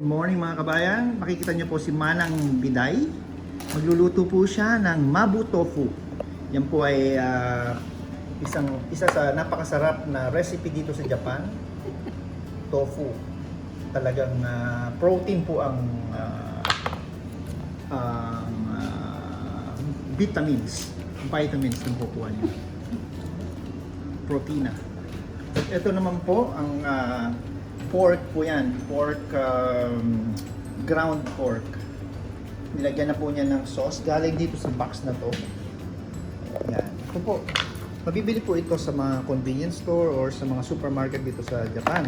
Good morning mga kabayan, makikita niyo po si Manang Biday. Magluluto po siya ng Mabu Tofu. Yan po ay isa sa napakasarap na recipe dito sa Japan. Tofu. Talagang protein po ang vitamins. Vitamins ng kukuha niyo. Protina. At ito naman po ang pork po yan, ground pork. Nilagyan na po niya ng sauce, galing dito sa box na to. Yan. Ito po, mabibili po ito sa mga convenience store or sa mga supermarket dito sa Japan.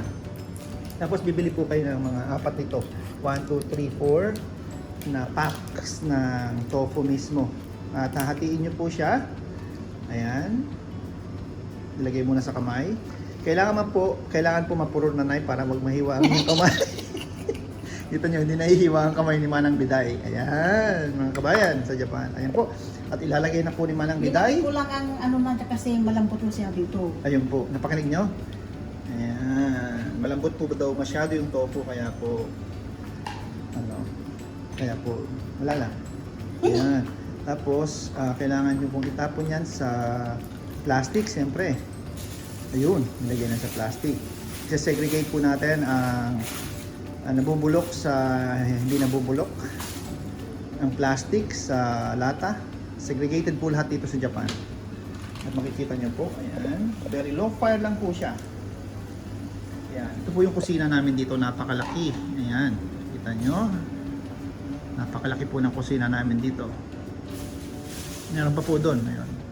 Tapos bibili po kayo ng mga apat nito, 1, 2, 3, 4 na packs ng tofu mismo. At hahatiin niyo po siya. Ayan. Ilagay muna sa kamay. Kailangan po mapurod na knife para wag mahiwa ang kamay. Dito nyo, hindi nahihiwa ang kamay ni Manang Biday. Ayan, mga kabayan sa Japan. Ayan po. At ilalagay na po ni Manang Biday. Hindi ko lang ang ano na kasi malambot po siya dito. Ayun po, napakinig nyo? Ayan, malambot po daw masyado yung tofu, kaya po, wala lang. Ayan. Tapos, kailangan nyo pong itapon yan sa plastic, siyempre. Ayun, nilagyan na sa plastic. I-segregate po natin ang nabubulok sa hindi nabubulok. Ang plastic sa lata. Segregated po lahat dito sa Japan. At makikita nyo po, ayan. Very low fire lang po siya. Ayan. Ito po yung kusina namin dito, napakalaki. Ayan, kita nyo. Napakalaki po ng kusina namin dito. Meron pa po doon, ayun.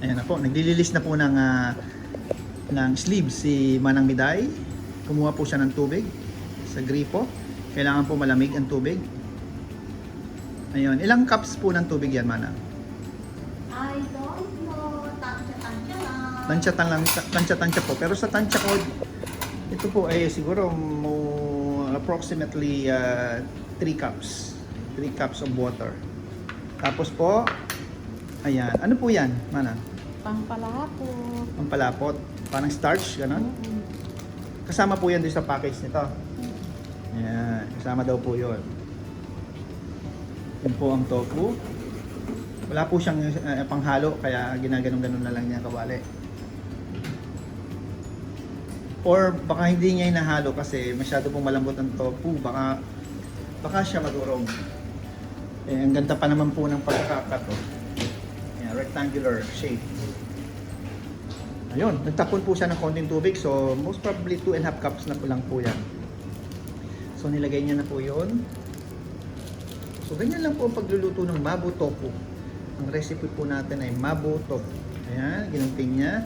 Ayan na po, naglililis na po ng sleeves si Manang Biday. Kumuha po siya ng tubig sa gripo. Kailangan po malamig ang tubig. Ayun, ilang cups po ng tubig yan, Manang? I don't know. Tansya-tansya lang. Tansya-tansya po. Pero sa tansya ko, ito po ay siguro approximately 3 cups. 3 cups of water. Tapos po, ayan. Ano po yan, Manang? Pampalapot. Pampalapot. Parang starch, gano'n? Kasama po yan doon sa package nito. Ayan. Kasama daw po yun. Yun po ang tofu. Wala po siyang panghalo, kaya ginaganon-ganon na lang niya kawali. Or baka hindi niya inahalo kasi masyado pong malambot ang tofu. Baka siya madurog. Ang ganda pa naman po ng pagkakato. Rectangular shape. Ayun, nagtapon po siya ng konting tubig, so most probably 2.5 cups na po lang po yan. So nilagay niya na po yun. So ganyan lang po ang pagluluto ng Mabu Tofu. Ang recipe po natin ay Mabu Tofu. Ayan, ginunting niya.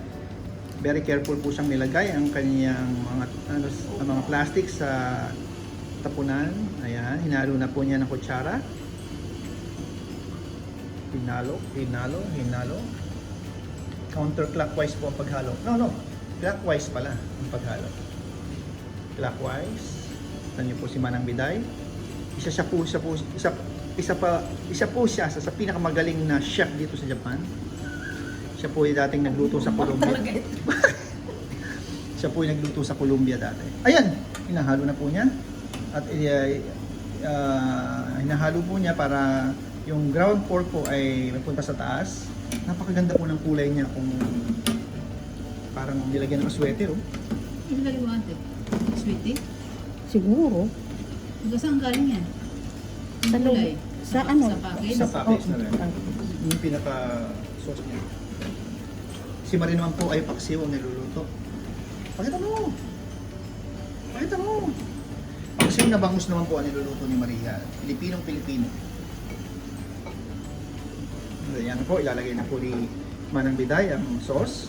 Very careful po siyang nilagay ang kanyang mga plastic sa tapunan. Ayan, hinalo na po niya ng kutsara. Hinalo. Counterclockwise po ang paghalo. No. Clockwise pala ang paghalo. Clockwise. Ito niyo po si Manang Biday. Isa po siya sa pinakamagaling na chef dito sa Japan. Siya po yung dating nagluto sa Colombia. Siya po yung nagluto sa Colombia dati. Ayan! Hinahalo na po niya. At hinahalo po niya para yung ground pork po ay napunta sa taas. Napakaganda po ng kulay niya, kung parang nilagyan ng aswete, oh. Yung naliwante? Sweetie? Siguro. Saan galing yan? Sa Yung loob. kulay? Sa ano? Sa package? Sa package na rin. Yung pinaka-sauce niya. Si Marie naman po ay paksiw ang niluluto. Pakita mo! Paksiw na bangus naman po ang niluluto ni Maria. Pilipinong-Pilipino. Ayan po, ilalagay na po ni Manang Biday ang sauce.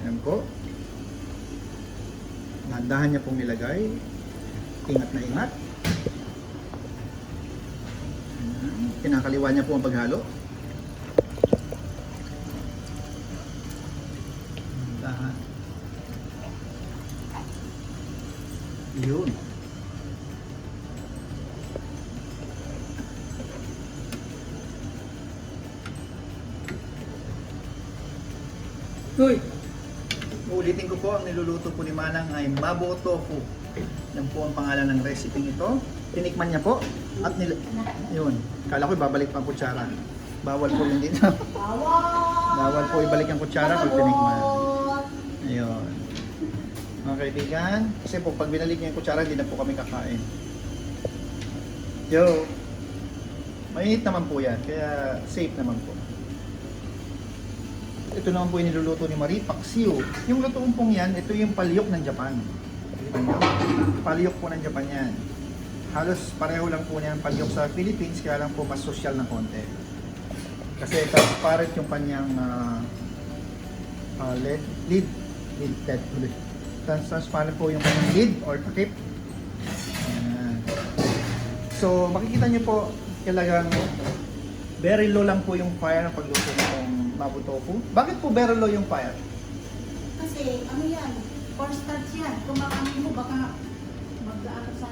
Ayan po. Dahan niya pong nilagay. Ingat na ingat. Ayan. Kinakaliwa niya po ang paghalo. Dahan. Yun. Uy! Ulitin ko po, ang niluluto po ni Manang ay Mabo Tofu. Yan po ang pangalan ng recipe ito. Tinikman niya po at yun. Kala ko babalik pa ang kutsara. Bawal po yun dito. Bawal po ibalik ang kutsara pag tinikman. Ayun. Mga kaibigan, kasi po pag binalik niya yung kutsara, hindi na po kami kakain. Yo! Mainit naman po yan, kaya safe naman po. Ito naman po yung niluluto ni Marie Paksiw. Yung lutoong pong yan, ito yung palyok ng Japan. Palyok po ng Japan yan. Halos pareho lang po niyan palyok sa Philippines, kaya lang po mas social ng konti. Kasi transparent yung kanyang transparent po yung kanyang lid or takip. Ayan. So makikita niyo po talagang very low lang po yung fire ng pagluto ng Mabo Tofu. Bakit po very low yung fire? Kasi ano yan, cornstarch yan. Kung makakain mo, baka mag-ano sa...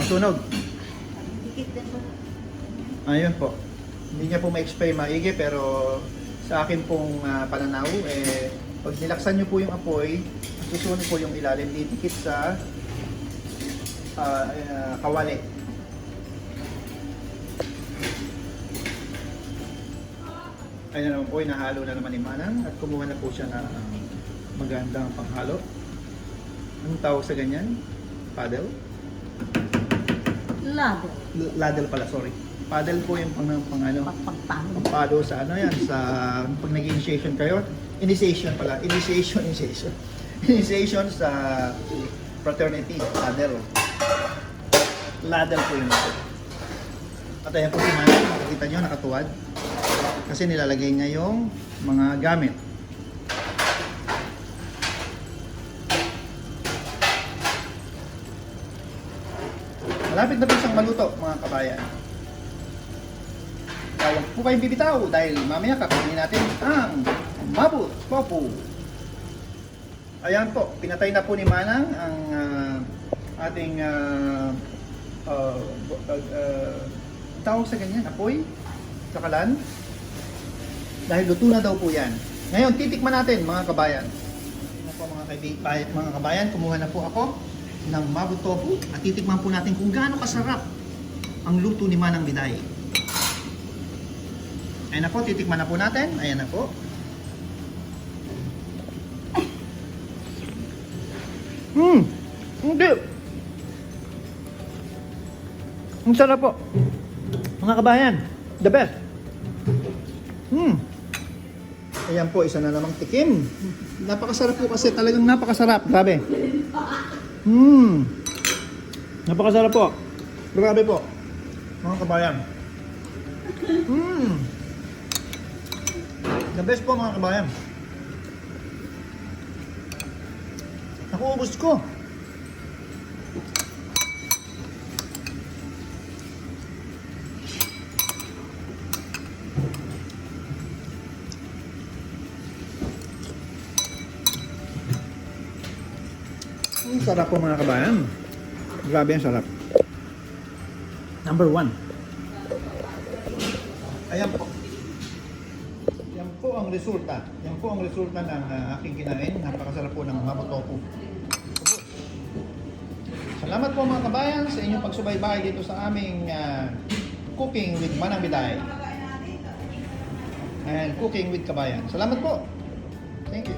Sunog. Dikit din sa... Ayun po. Hindi niya po ma-explain maigi pero sa akin pong pananaw, pag nilaksan niyo po yung apoy, susunod po yung ilalim, didikit sa kawali. Ayun naman po, nahalo na naman ni Manang at kumuha na po siya na magandang panghalo. Anong tawag sa ganyan? Paddle? Lado. Ladle pala, sorry. Paddle po yung pang Pagpagpano. pagpalo sa ano yan, sa pag nag-initiation kayo. Initiation pala. Initiation sa fraternity. Ladle. Ladle po yun. At ayan po si Manang, makikita nyo, nakatuwad. Kasi nilalagay niya yung mga gamit. Malapit na po siyang maluto, mga kabayan. Kaya po kayong bibitaw dahil mamaya kakainin natin ang Mabo Tofu. Ayan po, pinatay na po ni Manang ang ating tawag sa ganyan, apoy, kakalan. Dahil luto na daw po yan. Ngayon, titikman natin mga kabayan. Ano po mga kabayan, kumuha na po ako ng Mabo Tofu at titikman po natin kung gaano kasarap ang luto ni Manang Biday. Ayan na po, titikman na po natin. Ayan na po. Hindi. Ang sarap po. Mga kabayan, the best. Ayan po, isa na namang tikim. Napakasarap po kasi, talagang napakasarap. Grabe. Napakasarap po. Grabe po. Mga kabayan. The best po mga kabayan. Nakuubos ko. Ang sarap po mga kabayan. Grabe ang sarap. Number 1. Ayan po. Yan po ang resulta. Yan po ang resulta ng aking kinain. Napakasarap po ng Mabo Tofu. Salamat po mga kabayan sa inyong pagsubaybay dito sa aming Cooking with Manang Biday. And Cooking with Kabayan. Salamat po. Thank you.